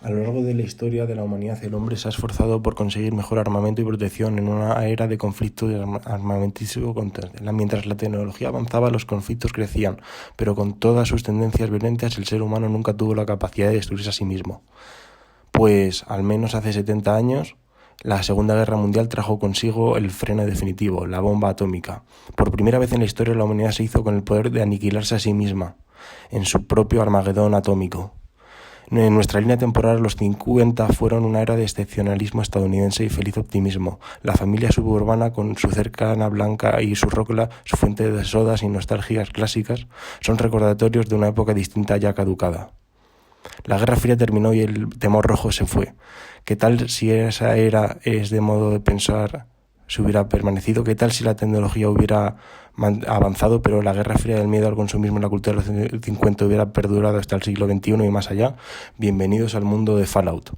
A lo largo de la historia de la humanidad, el hombre se ha esforzado por conseguir mejor armamento y protección en una era de conflicto armamentístico constante. Mientras la tecnología avanzaba, los conflictos crecían, pero con todas sus tendencias violentas, el ser humano nunca tuvo la capacidad de destruirse a sí mismo. Pues, al menos hace 70 años, la Segunda Guerra Mundial trajo consigo el freno definitivo, la bomba atómica. Por primera vez en la historia, la humanidad se hizo con el poder de aniquilarse a sí misma, en su propio Armagedón atómico. En nuestra línea temporal, los 50 fueron una era de excepcionalismo estadounidense y feliz optimismo. La familia suburbana, con su cercana blanca y su rócola, su fuente de sodas y nostalgias clásicas, son recordatorios de una época distinta ya caducada. La Guerra Fría terminó y el temor rojo se fue. ¿Qué tal si esa era es de modo de pensar se hubiera permanecido? ¿Qué tal si la tecnología hubiera avanzado, pero la Guerra Fría del miedo al consumismo en la cultura de los 50 hubiera perdurado hasta el siglo XXI y más allá? Bienvenidos al mundo de Fallout.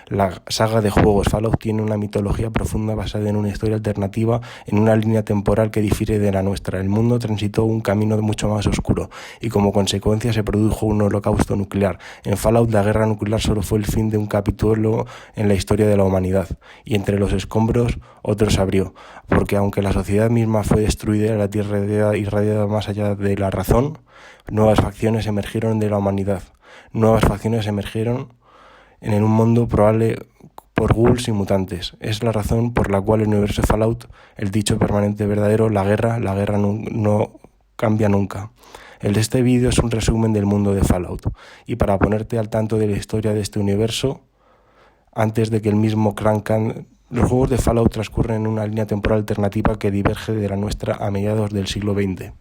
La saga de juegos Fallout tiene una mitología profunda basada en una historia alternativa, en una línea temporal que difiere de la nuestra. El mundo transitó un camino mucho más oscuro y como consecuencia se produjo un holocausto nuclear. En Fallout, la guerra nuclear solo fue el fin de un capítulo en la historia de la humanidad, y entre los escombros otro se abrió, porque aunque la sociedad misma fue destruida, la tierra irradiada más allá de la razón, nuevas facciones emergieron de la humanidad. Nuevas facciones emergieron en un mundo probable por ghouls y mutantes. Es la razón por la cual el universo de Fallout, el dicho permanente verdadero, la guerra no cambia nunca. Este vídeo es un resumen del mundo de Fallout, y para ponerte al tanto de la historia de este universo, antes de que el mismo crancan, los juegos de Fallout transcurren en una línea temporal alternativa que diverge de la nuestra a mediados del siglo XX.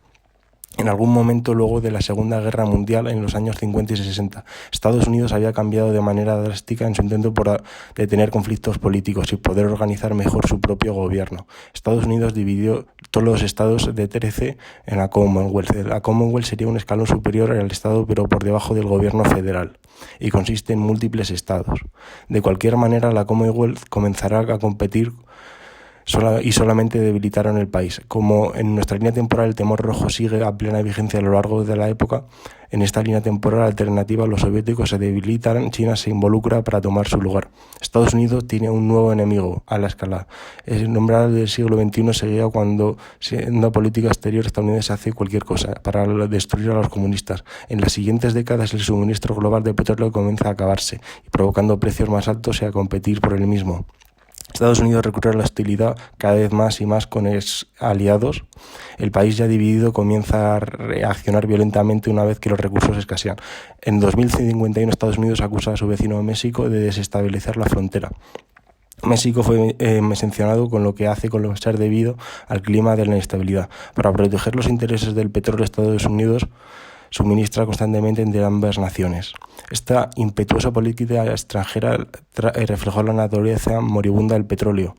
En algún momento luego de la Segunda Guerra Mundial, en los años 50 y 60, Estados Unidos había cambiado de manera drástica en su intento por detener conflictos políticos y poder organizar mejor su propio gobierno. Estados Unidos dividió todos los estados de 13 en la Commonwealth. La Commonwealth sería un escalón superior al estado, pero por debajo del gobierno federal, y consiste en múltiples estados. De cualquier manera, la Commonwealth comenzará a competir y solamente debilitaron el país. Como en nuestra línea temporal el temor rojo sigue a plena vigencia a lo largo de la época, en esta línea temporal alternativa los soviéticos se debilitan, China se involucra para tomar su lugar. Estados Unidos tiene un nuevo enemigo a la escala. El nombrado del siglo XXI seguía cuando, siendo política exterior estadounidense, hace cualquier cosa para destruir a los comunistas. En las siguientes décadas el suministro global de petróleo comienza a acabarse, y provocando precios más altos y a competir por el mismo. Estados Unidos recurre a la hostilidad cada vez más y más con aliados. El país ya dividido comienza a reaccionar violentamente una vez que los recursos escasean. En 2051 Estados Unidos acusa a su vecino México de desestabilizar la frontera. México fue mencionado con lo que hace con ser debido al clima de la inestabilidad. Para proteger los intereses del petróleo, Estados Unidos suministra constantemente entre ambas naciones. Esta impetuosa política extranjera reflejó la naturaleza moribunda del petróleo.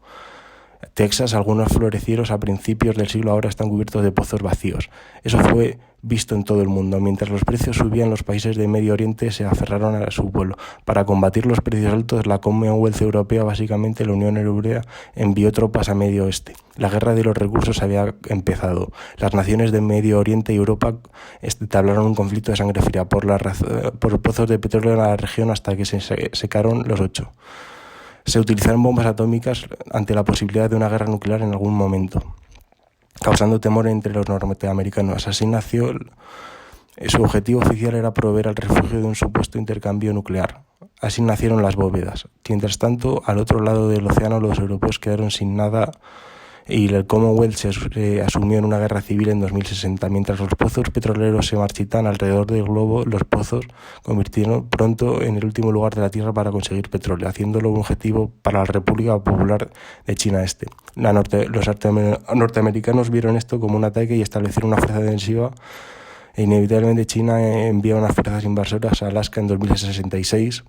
Texas, algunos florecieros a principios del siglo ahora están cubiertos de pozos vacíos. Eso fue visto en todo el mundo. Mientras los precios subían, los países de Medio Oriente se aferraron a su pueblo. Para combatir los precios altos, la Commonwealth Europea, básicamente la Unión Europea, envió tropas a Medio Oeste. La guerra de los recursos había empezado. Las naciones de Medio Oriente y Europa entablaron un conflicto de sangre fría por pozos de petróleo en la región hasta que se secaron los 8. Se utilizaron bombas atómicas ante la posibilidad de una guerra nuclear en algún momento, causando temor entre los norteamericanos. Así nació. Su objetivo oficial era proveer al refugio de un supuesto intercambio nuclear. Así nacieron las bóvedas. Mientras tanto, al otro lado del océano, los europeos quedaron sin nada y el Commonwealth se asumió en una guerra civil en 2060. Mientras los pozos petroleros se marchitan alrededor del globo, los pozos convirtieron pronto en el último lugar de la Tierra para conseguir petróleo, haciéndolo un objetivo para la República Popular de China Este. Los norteamericanos vieron esto como un ataque y establecieron una fuerza defensiva, e inevitablemente China envía unas fuerzas invasoras a Alaska en 2066,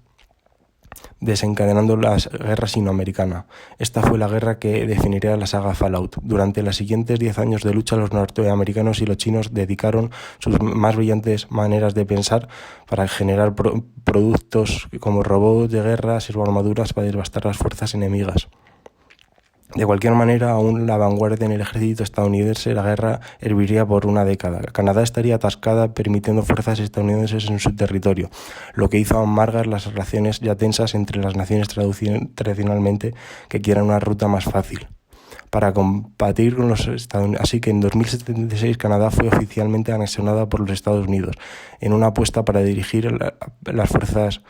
desencadenando la guerra sinoamericana. Esta fue la guerra que definiría la saga Fallout. Durante los siguientes 10 años de lucha, los norteamericanos y los chinos dedicaron sus más brillantes maneras de pensar para generar productos como robots de guerra, servoarmaduras para devastar las fuerzas enemigas. De cualquier manera, aún la vanguardia en el ejército estadounidense, la guerra herviría por una década. Canadá estaría atascada, permitiendo fuerzas estadounidenses en su territorio, lo que hizo amargas las relaciones ya tensas entre las naciones tradicionalmente que quieran una ruta más fácil para combatir con los estadounidenses. Así que en 2076 Canadá fue oficialmente anexionada por los Estados Unidos, en una apuesta para dirigir las fuerzas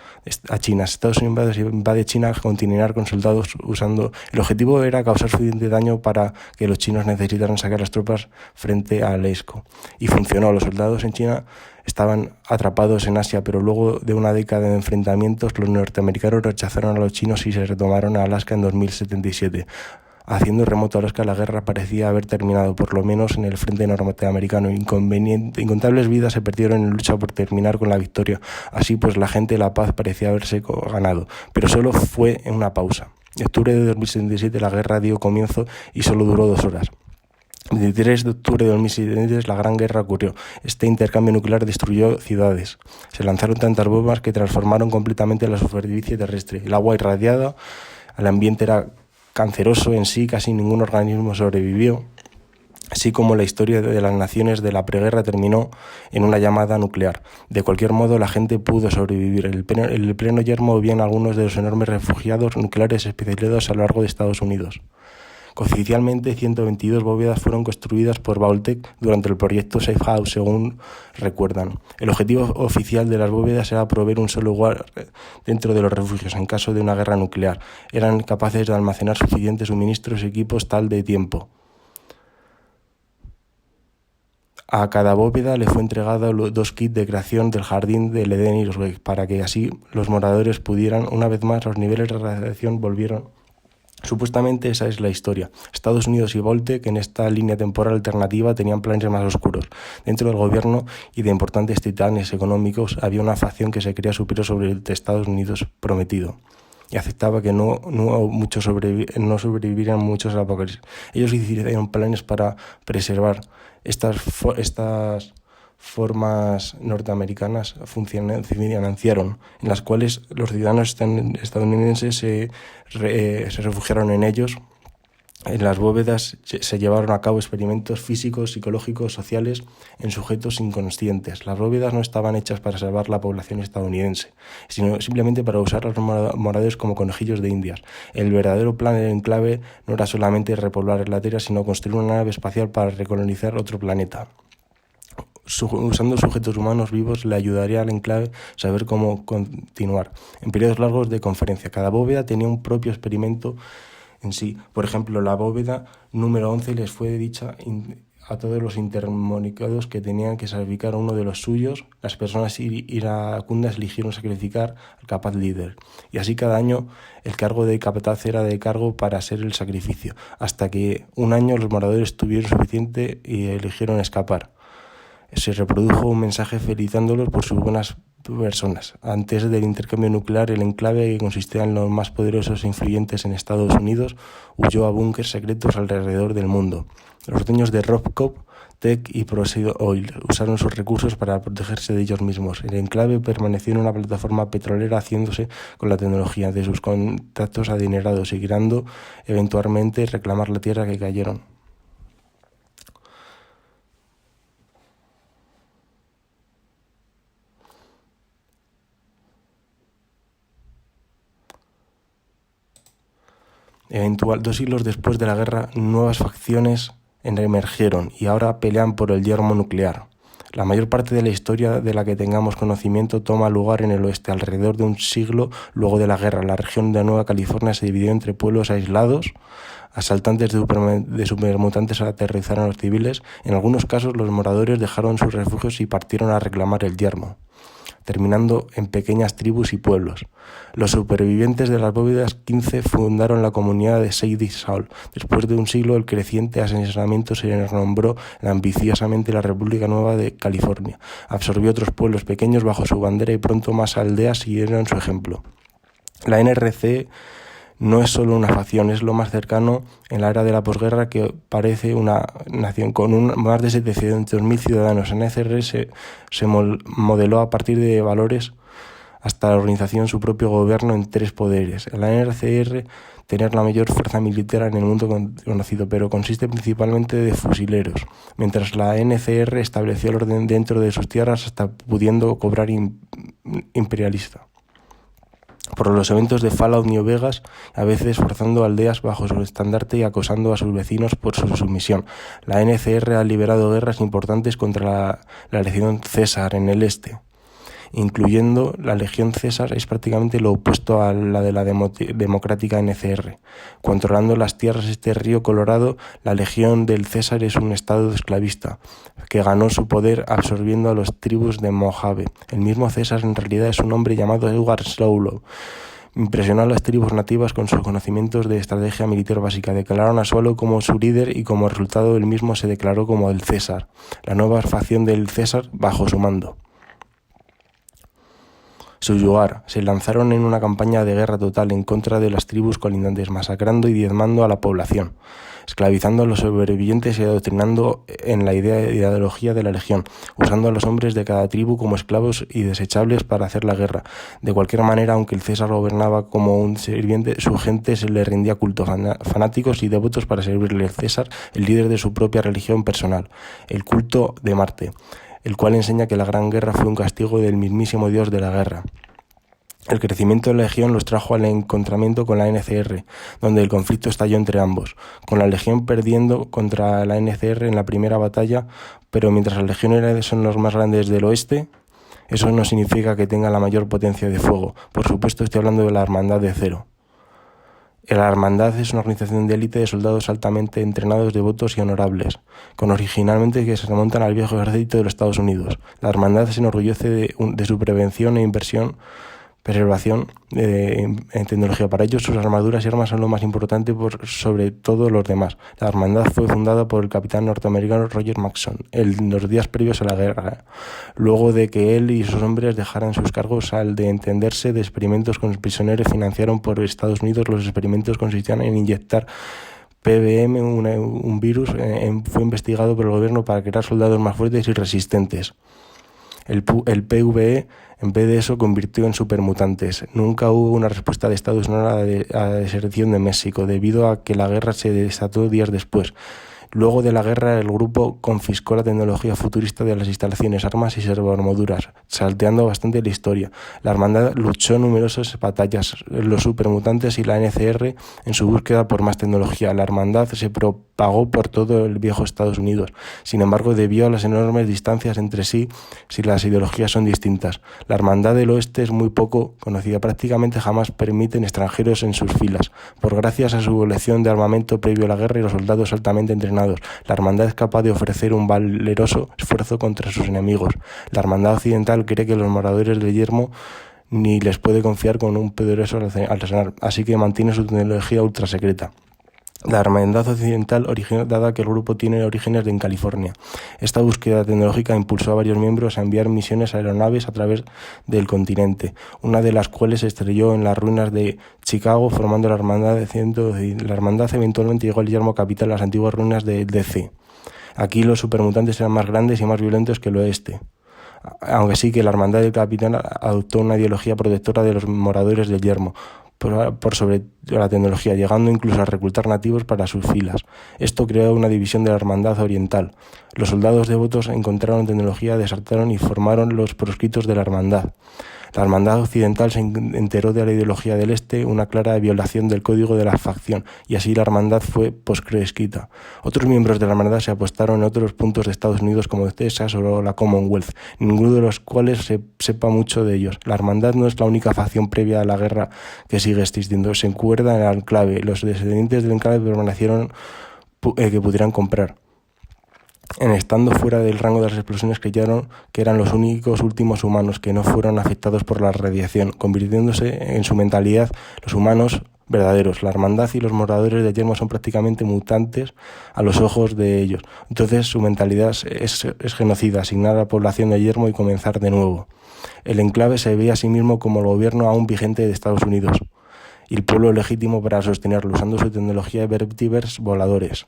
a China. Estados Unidos invade China, continuar con soldados usando... El objetivo era causar suficiente daño para que los chinos necesitaran sacar las tropas frente al ESCO. Y funcionó. Los soldados en China estaban atrapados en Asia, pero luego de una década de enfrentamientos, los norteamericanos rechazaron a los chinos y se retomaron a Alaska en 2077. Haciendo remoto Alaska, la guerra parecía haber terminado, por lo menos en el frente norteamericano. Incontables vidas se perdieron en la lucha por terminar con la victoria. Así pues, la gente de la paz parecía haberse ganado, pero solo fue en una pausa. En octubre de 2077 la guerra dio comienzo y solo duró 2 horas. El 23 de octubre de 2007 la Gran Guerra ocurrió. Este intercambio nuclear destruyó ciudades. Se lanzaron tantas bombas que transformaron completamente la superficie terrestre. El agua irradiada al ambiente era canceroso en sí, casi ningún organismo sobrevivió, así como la historia de las naciones de la preguerra terminó en una llamada nuclear. De cualquier modo, la gente pudo sobrevivir. El pleno yermo vivían algunos de los enormes refugiados nucleares especializados a lo largo de Estados Unidos. Oficialmente, 122 bóvedas fueron construidas por Vaultec durante el proyecto Safe House, según recuerdan. El objetivo oficial de las bóvedas era proveer un solo lugar dentro de los refugios en caso de una guerra nuclear. Eran capaces de almacenar suficientes suministros y equipos tal de tiempo. A cada bóveda le fue entregado 2 kits de creación del jardín del Edén y los Beck, para que así los moradores pudieran, una vez más, los niveles de radiación volvieron. Supuestamente esa es la historia. Estados Unidos y Vaultec en esta línea temporal alternativa tenían planes más oscuros. Dentro del gobierno y de importantes titanes económicos había una facción que se creía superior sobre el de Estados Unidos prometido y aceptaba que no sobrevivirían muchos al apocalipsis. Ellos hicieron planes para preservar estas formas norteamericanas financiaron, en las cuales los ciudadanos estadounidenses se refugiaron en ellos. En las bóvedas se llevaron a cabo experimentos físicos, psicológicos, sociales en sujetos inconscientes. Las bóvedas no estaban hechas para salvar la población estadounidense, sino simplemente para usar a los moradores como conejillos de indias. El verdadero plan del enclave no era solamente repoblar la Tierra, sino construir una nave espacial para recolonizar otro planeta. Usando sujetos humanos vivos le ayudaría al enclave saber cómo continuar. En periodos largos de conferencia, cada bóveda tenía un propio experimento en sí. Por ejemplo, la bóveda número 11 les fue dicha a todos los intercomunicados que tenían que sacrificar a uno de los suyos. Las personas iracundas eligieron sacrificar al capaz líder. Y así cada año el cargo de capataz era de cargo para ser el sacrificio. Hasta que un año los moradores tuvieron suficiente y eligieron escapar. Se reprodujo un mensaje felicitándolos por sus buenas personas. Antes del intercambio nuclear, el enclave, que consistía en los más poderosos e influyentes en Estados Unidos, huyó a búnkers secretos alrededor del mundo. Los dueños de Roscop, Tech y Proceed Oil usaron sus recursos para protegerse de ellos mismos. El enclave permaneció en una plataforma petrolera haciéndose con la tecnología de sus contactos adinerados y queriendo eventualmente reclamar la tierra que cayeron. Dos siglos después de la guerra, nuevas facciones emergieron y ahora pelean por el yermo nuclear. La mayor parte de la historia de la que tengamos conocimiento toma lugar en el oeste. Alrededor de un siglo luego de la guerra, la región de Nueva California se dividió entre pueblos aislados. Asaltantes de supermutantes aterrizaron a los civiles. En algunos casos, los moradores dejaron sus refugios y partieron a reclamar el yermo, terminando en pequeñas tribus y pueblos. Los supervivientes de las bóvedas 15 fundaron la comunidad de Sadie Saul. Después de un siglo, el creciente asentamiento se renombró ambiciosamente la República Nueva de California. Absorbió otros pueblos pequeños bajo su bandera y pronto más aldeas siguieron su ejemplo. La NRC no es solo una facción, es lo más cercano en la era de la posguerra que parece una nación con más de 700.000 ciudadanos. La NRC se modeló a partir de valores hasta la organización su propio gobierno en 3 poderes. La NCR tener la mayor fuerza militar en el mundo conocido, pero consiste principalmente de fusileros, mientras la NCR estableció el orden dentro de sus tierras hasta pudiendo cobrar imperialista. Por los eventos de Fallout New Vegas, a veces forzando aldeas bajo su estandarte y acosando a sus vecinos por su sumisión. La NCR ha liderado guerras importantes contra la Legión César en el este, incluyendo la Legión César es prácticamente lo opuesto a la de la democrática NCR. Controlando las tierras este río Colorado, la Legión del César es un estado esclavista que ganó su poder absorbiendo a los tribus de Mojave. El mismo César en realidad es un hombre llamado Edward Slowlow. Impresionó a las tribus nativas con sus conocimientos de estrategia militar básica. Declararon a Swallow como su líder y como resultado él mismo se declaró como el César, la nueva facción del César bajo su mando. Subyugar. Se lanzaron en una campaña de guerra total en contra de las tribus colindantes, masacrando y diezmando a la población, esclavizando a los sobrevivientes y adoctrinando en la ideología de la legión, usando a los hombres de cada tribu como esclavos y desechables para hacer la guerra. De cualquier manera, aunque el César gobernaba como un sirviente, su gente se le rendía culto, fanáticos y devotos para servirle al César, el líder de su propia religión personal, el culto de Marte, el cual enseña que la Gran Guerra fue un castigo del mismísimo dios de la guerra. El crecimiento de la Legión los trajo al encontramiento con la NCR, donde el conflicto estalló entre ambos, con la Legión perdiendo contra la NCR en la primera batalla, pero mientras las legiones son los más grandes del oeste, eso no significa que tengan la mayor potencia de fuego. Por supuesto, estoy hablando de la Hermandad de Cero. La Hermandad es una organización de élite de soldados altamente entrenados, devotos y honorables, con originalmente que se remontan al viejo ejército de los Estados Unidos. La Hermandad se enorgullece de su prevención e preservación en tecnología. Para ellos sus armaduras y armas son lo más importante sobre todo los demás. La hermandad fue fundada por el capitán norteamericano Roger Maxson en los días previos a la guerra, luego de que él y sus hombres dejaran sus cargos. Al de entenderse de experimentos con los prisioneros financiaron por Estados Unidos, los experimentos consistían en inyectar PBM, un virus, fue investigado por el gobierno para crear soldados más fuertes y resistentes. El PvE, en vez de eso, convirtió en supermutantes. Nunca hubo una respuesta de Estados Unidos a la deserción de México, debido a que la guerra se desató días después. Luego de la guerra, el grupo confiscó la tecnología futurista de las instalaciones, armas y servoarmaduras, salteando bastante la historia. La hermandad luchó numerosas batallas, los supermutantes y la NCR en su búsqueda por más tecnología. La hermandad se propagó por todo el viejo Estados Unidos. Sin embargo, debido a las enormes distancias entre sí, si las ideologías son distintas. La hermandad del oeste es muy poco conocida, prácticamente jamás permiten extranjeros en sus filas, por gracias a su colección de armamento previo a la guerra y los soldados altamente entrenados. La hermandad es capaz de ofrecer un valeroso esfuerzo contra sus enemigos. La hermandad occidental cree que los moradores del yermo ni les puede confiar con un poderoso arsenal, así que mantiene su tecnología ultra secreta. La hermandad occidental, dada que el grupo tiene orígenes en California. Esta búsqueda tecnológica impulsó a varios miembros a enviar misiones aeronaves a través del continente, una de las cuales se estrelló en las ruinas de Chicago, formando la hermandad de La hermandad eventualmente llegó al yermo capital, las antiguas ruinas de DC. Aquí los supermutantes eran más grandes y más violentos que el oeste, aunque sí que la hermandad del capitán adoptó una ideología protectora de los moradores del yermo, por sobre la tecnología, llegando incluso a reclutar nativos para sus filas. Esto creó una división de la hermandad oriental. Los soldados devotos encontraron tecnología, desertaron y formaron los proscritos de la hermandad. La hermandad occidental se enteró de la ideología del este, una clara violación del código de la facción, y así la hermandad fue proscrita. Otros miembros de la hermandad se apostaron en otros puntos de Estados Unidos como Texas o la Commonwealth, ninguno de los cuales se sepa mucho de ellos. La hermandad no es la única facción previa a la guerra que sigue existiendo. Se encuerda en el enclave. Los descendientes del enclave permanecieron que pudieran comprar. Estando fuera del rango de las explosiones, creyeron que eran los únicos últimos humanos que no fueron afectados por la radiación, convirtiéndose en su mentalidad los humanos verdaderos. La hermandad y los moradores de yermo son prácticamente mutantes a los ojos de ellos. Entonces su mentalidad es genocida, asignar a la población de yermo y comenzar de nuevo. El enclave se veía a sí mismo como el gobierno aún vigente de Estados Unidos y el pueblo legítimo para sostenerlo, usando su tecnología de vértibres voladores.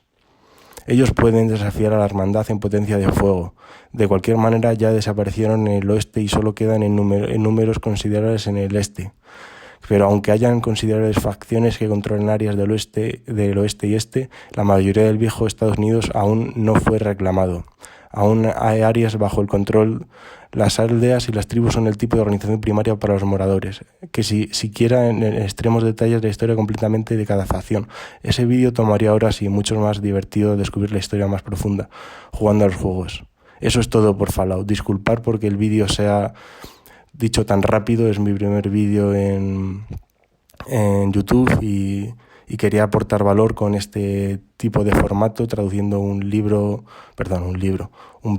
Ellos pueden desafiar a la hermandad en potencia de fuego. De cualquier manera, ya desaparecieron en el oeste y solo quedan en números considerables en el este. Pero aunque hayan considerables facciones que controlen áreas del oeste y este, la mayoría del viejo Estados Unidos aún no fue reclamado. Aún hay áreas bajo el control. Las aldeas y las tribus son el tipo de organización primaria para los moradores, que siquiera en extremos detalles la historia completamente de cada facción. Ese vídeo tomaría horas y mucho más divertido descubrir la historia más profunda, jugando a los juegos. Eso es todo por Fallout. Disculpar porque el vídeo sea dicho tan rápido, es mi primer vídeo en YouTube y quería aportar valor con este tipo de formato, traduciendo un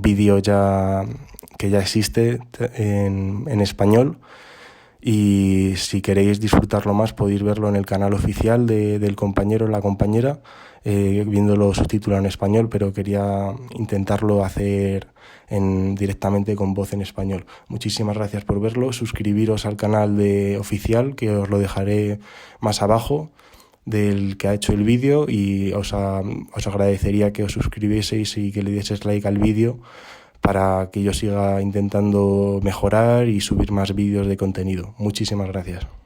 vídeo que ya existe en español. Y si queréis disfrutarlo más, podéis verlo en el canal oficial del compañero o la compañera, viéndolo subtitulado en español, pero quería intentarlo hacer directamente con voz en español. Muchísimas gracias por verlo. Suscribiros al canal oficial, que os lo dejaré más abajo, del que ha hecho el vídeo, y os agradecería que os suscribieseis y que le dieseis like al vídeo para que yo siga intentando mejorar y subir más vídeos de contenido. Muchísimas gracias.